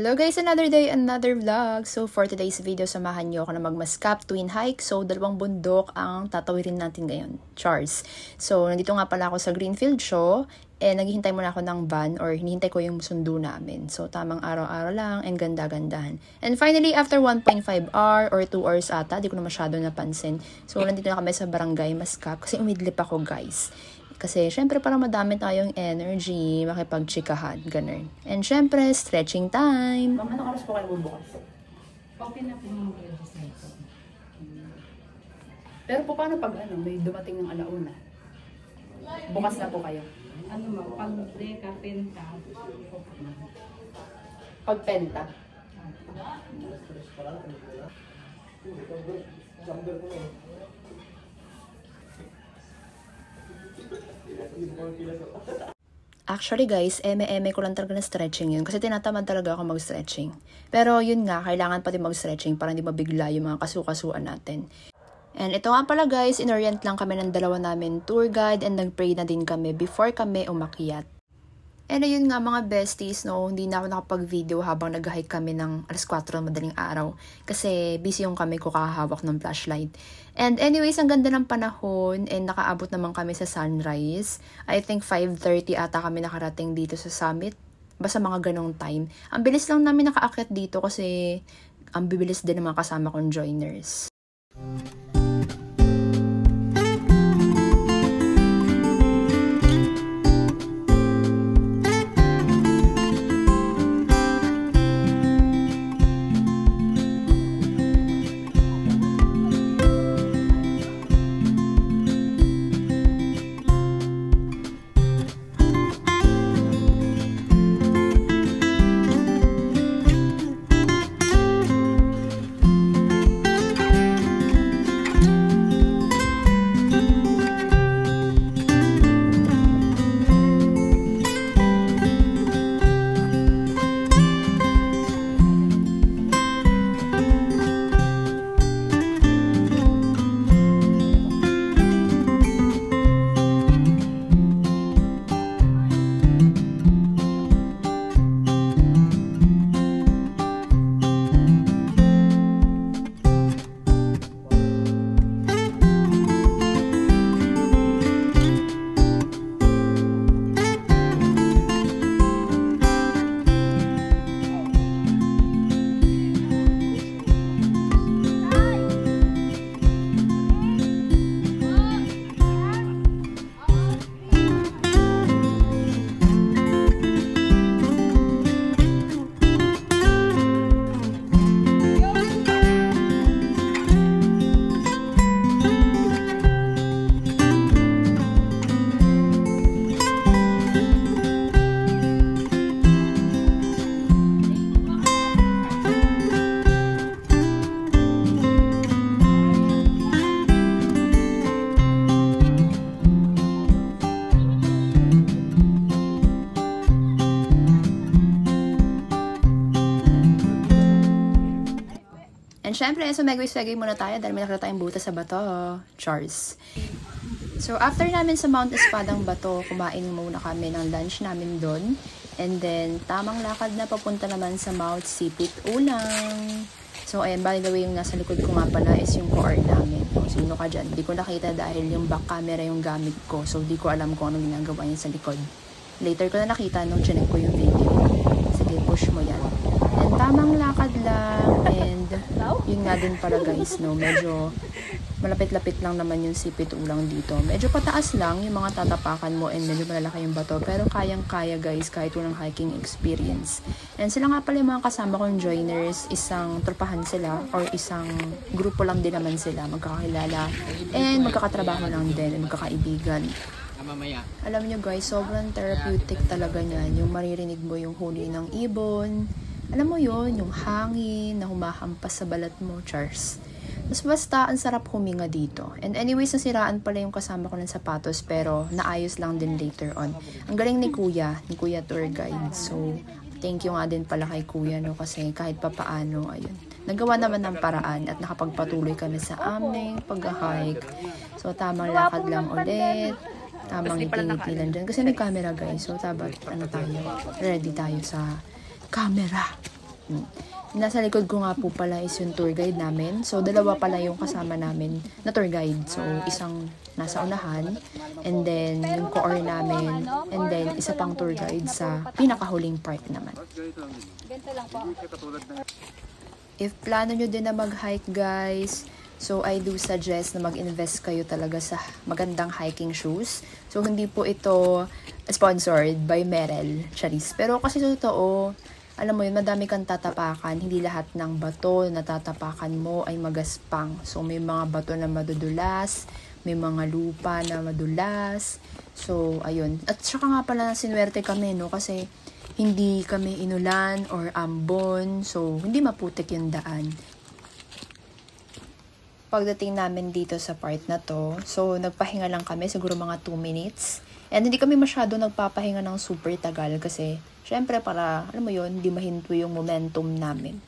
Hello guys, another day, another vlog. So for today's video, samahan niyo ako na magmaskap twin hike. So dalawang bundok ang tatawirin natin ngayon. Chars. So nandito nga pala ako sa Greenfield Show. Naghihintay muna ako ng van or hinihintay ko yung sundo namin. So tamang araw-araw lang and ganda-gandahan. And finally, after 1.5 hour or 2 hours ata, di ko na masyado napansin. So nandito na kami sa Barangay Maskap kasi umidlip ako guys. Kasi, syempre, parang madami tayong energy, makipag-chikahan, ganun. And, syempre, stretching time. Ma'am, anong oras po kayo bubukas? Okay na po mga register. Pero po, paano pag may dumating ng alauna? Bukas na po kayo? Ano mo, pag-deka, penta. Pag-penta? Actually guys, eme ko lang talaga na stretching yun kasi tinatamad talaga ako mag-stretching. Pero yun nga, kailangan pa din mag-stretching para hindi mabigla yung mga kasukasuan natin. And ito nga pala guys, inorient lang kami ng dalawa namin tour guide and nag-pray na din kami before kami umakyat. And ayun nga mga besties, no, hindi na ako nakapag-video habang nag-hike kami ng alas 4 madaling araw. Kasi busy yung kami ko kakahawak ng flashlight. And anyways, ang ganda ng panahon and nakaabot naman kami sa sunrise. I think 5:30 ata kami nakarating dito sa summit. Basta mga ganong time. Ang bilis lang namin nakaakyat dito kasi ang bibilis din ng mga kasama kong joiners. And syempre, so megwis-wegay muna tayo dahil may nakita tayong butas sa bato. Chars. So after namin sa Mount Espadang Bato, kumain muna kami ng lunch namin doon. And then, tamang lakad na papunta naman sa Mount Sipit Ulang. So ayan, by the way, yung nasa likod ko nga pala is yung core namin. Kung sino ka dyan, di ko nakita dahil yung back camera yung gamit ko. So di ko alam kung anong ginagawa niya sa likod. Later ko na nakita nung chinek ko yung video. Sige, push mo yan. And tamang lakad lang. And yun nga din pala guys, no, medyo malapit-lapit lang naman yung Sipit Ulang dito. Medyo pataas lang yung mga tatapakan mo and medyo malalaki yung bato. Pero kayang-kaya guys kahit walang hiking experience. And sila nga pala yung mga kasama kong joiners. Isang tropahan sila or isang grupo lang din naman sila. Magkakilala and magkakatrabaho lang din and magkakaibigan. Alam nyo guys, sobrang therapeutic talaga niyan. Yung maririnig mo yung huni ng ibon. Alam mo yun, yung hangin na humahampas sa balat mo, Chars. Mas basta, ang sarap huminga dito. And anyways, nasiraan pala yung kasama ko ng sapatos pero naayos lang din later on. Ang galing ni Kuya Tour Guide. So, thank you nga din pala kay Kuya, no, kasi kahit papaano, ayun. Nagawa naman ng paraan at nakapagpatuloy kami sa aming pag-hike. So, tamang lakad lang ulit. Tamang ngiti-ngiti lang dyan. Kasi may camera guys. So, tayo, ready tayo sa camera. Nasa likod ko nga po pala is yung tour guide namin. So, dalawa pala yung kasama namin na tour guide. So, isang nasa unahan, and then yung core namin, and then isa pang tour guide sa pinakahuling part naman. If plano nyo din na mag-hike guys, so I do suggest na mag-invest kayo talaga sa magandang hiking shoes. So, hindi po ito sponsored by Merrell, Charis. Pero kasi totoo, alam mo yun, madami kang tatapakan. Hindi lahat ng bato na tatapakan mo ay magaspang. So, may mga bato na madudulas, may mga lupa na madulas. So, ayun. At saka nga pala sinuwerte kami, no? Kasi hindi kami inulan or ambon. So, hindi maputik yung daan. Pagdating namin dito sa part na to, so, nagpahinga lang kami, siguro mga 2 minutes. And hindi kami masyado nagpapahinga ng super tagal kasi syempre para, alam mo yun, hindi mahinto yung momentum namin.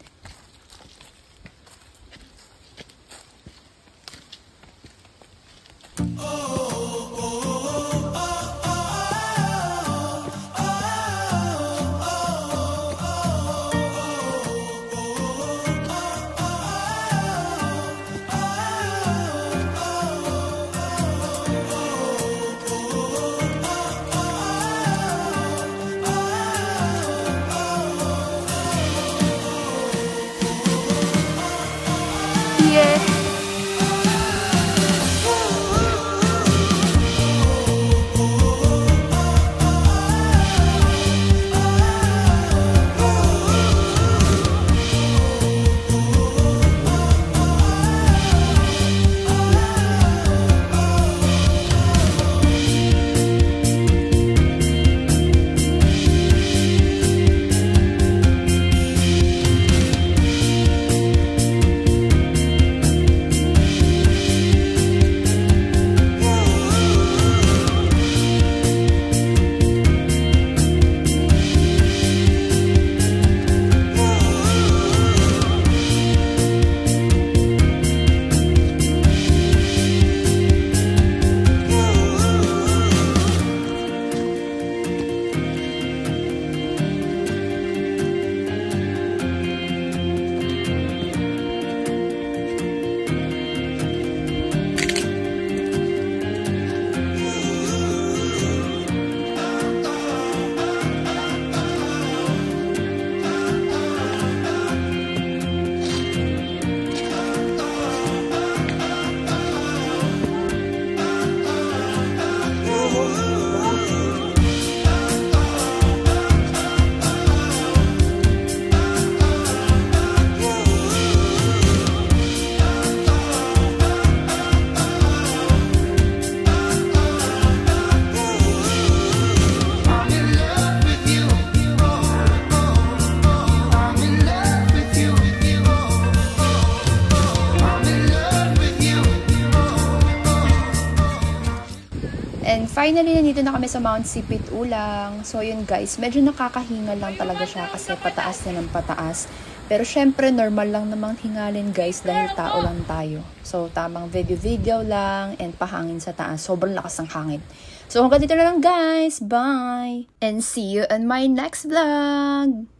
And finally, nandito na kami sa Mount Sipit Ulang. So, yun guys, medyo nakakahingal lang talaga siya kasi pataas na ng pataas. Pero syempre, normal lang namang hingalin guys dahil tao lang tayo. So, tamang video-video lang and pahangin sa taas. Sobrang lakas ng hangin. So, hanggang dito na lang guys. Bye! And see you on my next vlog!